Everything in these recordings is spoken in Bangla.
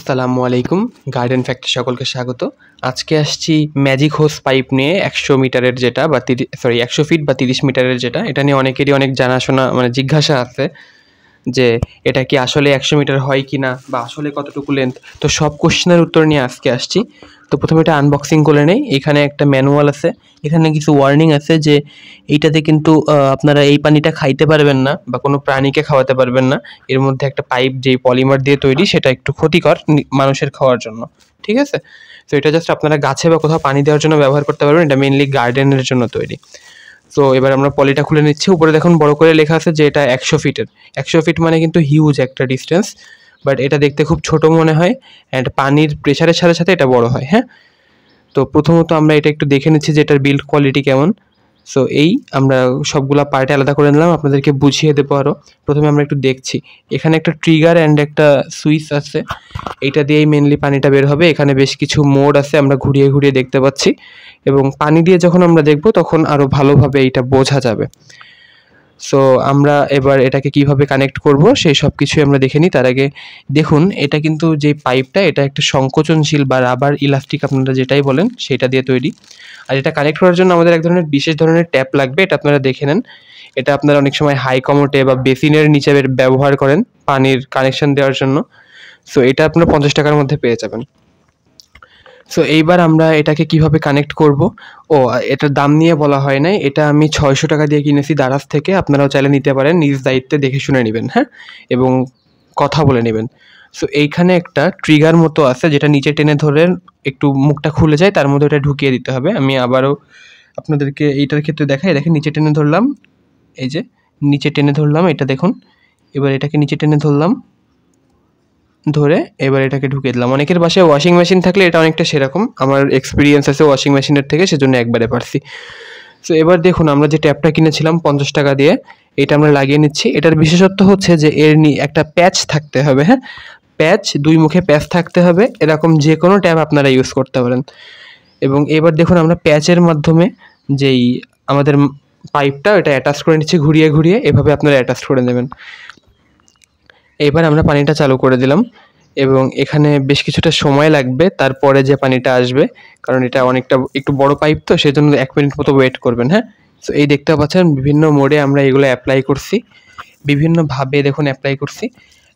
আসসালামু আলাইকুম, গার্ডেন ফ্যাক্টরি সকলকে স্বাগত। আজকে আসছি ম্যাজিক হোস পাইপ নিয়ে 100 মিটারের যেটা বা 100 ফিট বা 30 মিটারের যেটা, এটা নিয়ে অনেকেরই অনেক জানাশোনা জিজ্ঞাসা আছে যে এটা কি আসলে 100 মিটার হয় কি না বা আসলে কতটুকু লেন্থ। তো সব কোশ্চেনের উত্তর নিয়ে আজকে আসছি। তো প্রথমে এটা আনবক্সিং করে নেই। এখানে একটা ম্যানুয়াল আছে, এখানে কিছু ওয়ার্নিং আছে যে এইটাতে কিন্তু আপনারা এই পানিটা খাইতে পারবেন না বা কোনো প্রাণীকে খাওয়াতে পারবেন না। এর মধ্যে একটা পাইপ যেই পলিমার দিয়ে তৈরি, সেটা একটু ক্ষতিকর মানুষের খাওয়ার জন্য, ঠিক আছে? তো এটা জাস্ট আপনারা গাছে বা কোথাও পানি দেওয়ার জন্য ব্যবহার করতে পারবেন, এটা মেইনলি গার্ডেনের জন্য তৈরি। তো এবার আমরা পলিটা খুলে নিচ্ছি। উপরে দেখুন বড় করে লেখা আছে যে এটা 100 ফিটের। 100 ফিট মানে কিন্তু হিউজ একটা ডিস্টেন্স, বাট এটা দেখতে খুব ছোট মনে হয় অ্যান্ড পানির প্রেশারের সাথে সাথে এটা বড় হয়। হ্যাঁ, তো প্রথমত আমরা এটা একটু দেখে নিচ্ছি যে এটার বিল্ড কোয়ালিটি কেমন। সো এই আমরা সবগুলা পার্টে আলাদা করে নিলাম, আপনাদেরকে বুঝিয়ে দেবো আরও। প্রথমে আমরা একটু দেখছি, এখানে একটা ট্রিগার অ্যান্ড একটা সুইচ আছে, এইটা দিয়েই মেনলি পানিটা বের হবে। এখানে বেশ কিছু মোড আছে, আমরা ঘুরিয়ে ঘুরিয়ে দেখতে পাচ্ছি, এবং পানি দিয়ে যখন আমরা দেখব তখন আরও ভালোভাবে এইটা বোঝা যাবে। সো আমরা এবার এটাকে কিভাবে কানেক্ট করব সেই সব কিছুই আমরা দেখে নিই। তার আগে দেখুন, এটা কিন্তু যে পাইপটা, এটা একটা সংকোচনশীল বা রাবার ইলাস্টিক আপনারা যেটাই বলেন সেটা দিয়ে তৈরি। আর এটা কানেক্ট করার জন্য আমাদের এক ধরনের বিশেষ ধরনের ট্যাপ লাগবে, এটা আপনারা দেখে নেন। এটা আপনারা অনেক সময় হাই কমোটে বা বেসিনের নিচে ব্যবহার করেন পানির কানেকশন দেওয়ার জন্য। সো এটা আপনারা 50 টাকার মধ্যে পেয়ে যাবেন। সো এইবার আমরা এটাকে কিভাবে কানেক্ট করব। এটার দাম নিয়ে বলা হয় নাই, এটা আমি 600 টাকা দিয়ে কিনেছি দারাজ থেকে। আপনারাও চাইলে নিতে পারেন, নিজ দায়িত্বে দেখে শুনে নেবেন, হ্যাঁ, এবং কথা বলে নেবেন। সো এইখানে একটা ট্রিগার মতো আছে, যেটা নিচে টেনে ধরে একটু মুখটা খুলে যায়, তার মধ্যে ওটা ঢুকিয়ে দিতে হবে। আমি আবারও আপনাদেরকে এইটার ক্ষেত্রে দেখাই। দেখেন, নিচে টেনে ধরলাম, এই যে নিচে টেনে ধরলাম, এটা দেখুন। এবার এটাকে নিচে টেনে ধরলাম, ধরে এবার এটাকে ঢুকিয়ে দিলাম। অনেকের বাসায় ওয়াশিং মেশিন থাকলে এটা অনেকটা সেরকম, আমার এক্সপিরিয়েন্স আছে ওয়াশিং মেশিনের থেকে, সেজন্য একবারে পারছি। সো এবার দেখুন, আমরা যে ট্যাপটা কিনেছিলাম 50 টাকা দিয়ে, এটা আমরা লাগিয়ে নিচ্ছি। এটার বিশেষত্ব হচ্ছে যে এর একটা প্যাচ থাকতে হবে। হ্যাঁ, প্যাচ, দুই মুখে প্যাচ থাকতে হবে। এরকম যে কোনো ট্যাপ আপনারা ইউজ করতে পারেন। এবং এবার দেখুন, আমরা প্যাচের মাধ্যমে যেই আমাদের পাইপটা, এটা অ্যাটাচ করে নিচ্ছি ঘুরিয়ে ঘুরিয়ে। এভাবে আপনারা অ্যাটাচ করে নেবেন। এবার আমরা পানিটা চালু করে দিলাম, এবং এখানে বেশ কিছুটা সময় লাগবে তারপরে যে পানিটা আসবে, কারণ এটা অনেকটা একটু বড় পাইপ, তো সেজন্য 1 মিনিট মতো ওয়েট করবেন। হ্যাঁ, সো এই দেখতে পাচ্ছেন বিভিন্ন মোডে আমরা এগুলো অ্যাপ্লাই করছি, বিভিন্নভাবে দেখুন অ্যাপ্লাই করছি।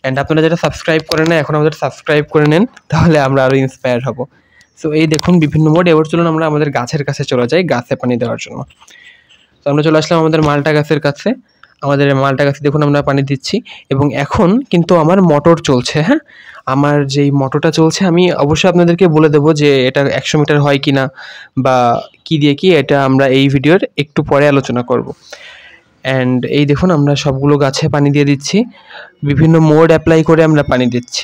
অ্যান্ড আপনারা যারা সাবস্ক্রাইব করেন না, এখন আমাদের সাবস্ক্রাইব করে নেন, তাহলে আমরা আরও ইন্সপায়ার হব। সো এই দেখুন বিভিন্ন মোড। এবার চলুন আমরা আমাদের গাছের কাছে চলে যাই গাছে পানি দেওয়ার জন্য। তো আমরা চলে আসলাম আমাদের মালটা গাছের কাছে। আমাদের মালটা গাছে দেখুন আমরা পানি দিচ্ছি, এবং এখন কিন্তু আমার মোটর চলছে। হ্যাঁ, আমার যেই মোটরটা চলছে, আমি অবশ্যই আপনাদেরকে বলে দেবো যে এটা 100 মিটার হয় কি না বা কী দিয়ে কি, এটা আমরা এই ভিডিওর একটু পরে আলোচনা করব। অ্যান্ড এই দেখুন, আমরা সবগুলো গাছে পানি দিয়ে দিচ্ছি, বিভিন্ন মোড অ্যাপ্লাই করে আমরা পানি দিচ্ছি।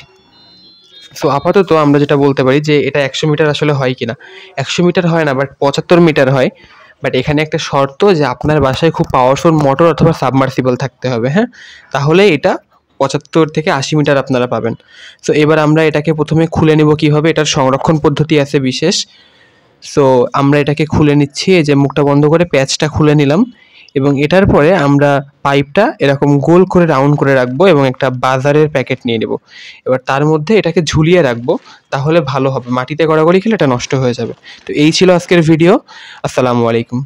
সো আপাতত আমরা যেটা বলতে পারি যে এটা 100 মিটার আসলে হয় কি না। 100 মিটার হয় না, বাট 75 মিটার হয়। বাট এখানে একটা শর্ত, যে আপনার বাসায় খুব পাওয়ারফুল মোটর অথবা সাবমার্সিবল থাকতে হবে। হ্যাঁ, তাহলে এটা 75 থেকে 80 মিটার আপনারা পাবেন। সো এবার আমরা এটাকে প্রথমে খুলে নেব কীভাবে, এটার সংরক্ষণ পদ্ধতি আছে বিশেষ। সো আমরা এটাকে খুলে নিচ্ছি, এই যে মুখটা বন্ধ করে প্যাচটা খুলে নিলাম, এবং এটার পরে আমরা পাইপটা এরকম গোল করে রাউন্ড করে রাখবো এবং একটা বাজারের প্যাকেট নিয়ে নেব। এবার তার মধ্যে এটাকে ঝুলিয়ে রাখবো, তাহলে ভালো হবে। মাটিতে গড়াগড়ি খেলে এটা নষ্ট হয়ে যাবে। তো এই ছিল আজকের ভিডিও। আসসালামু আলাইকুম।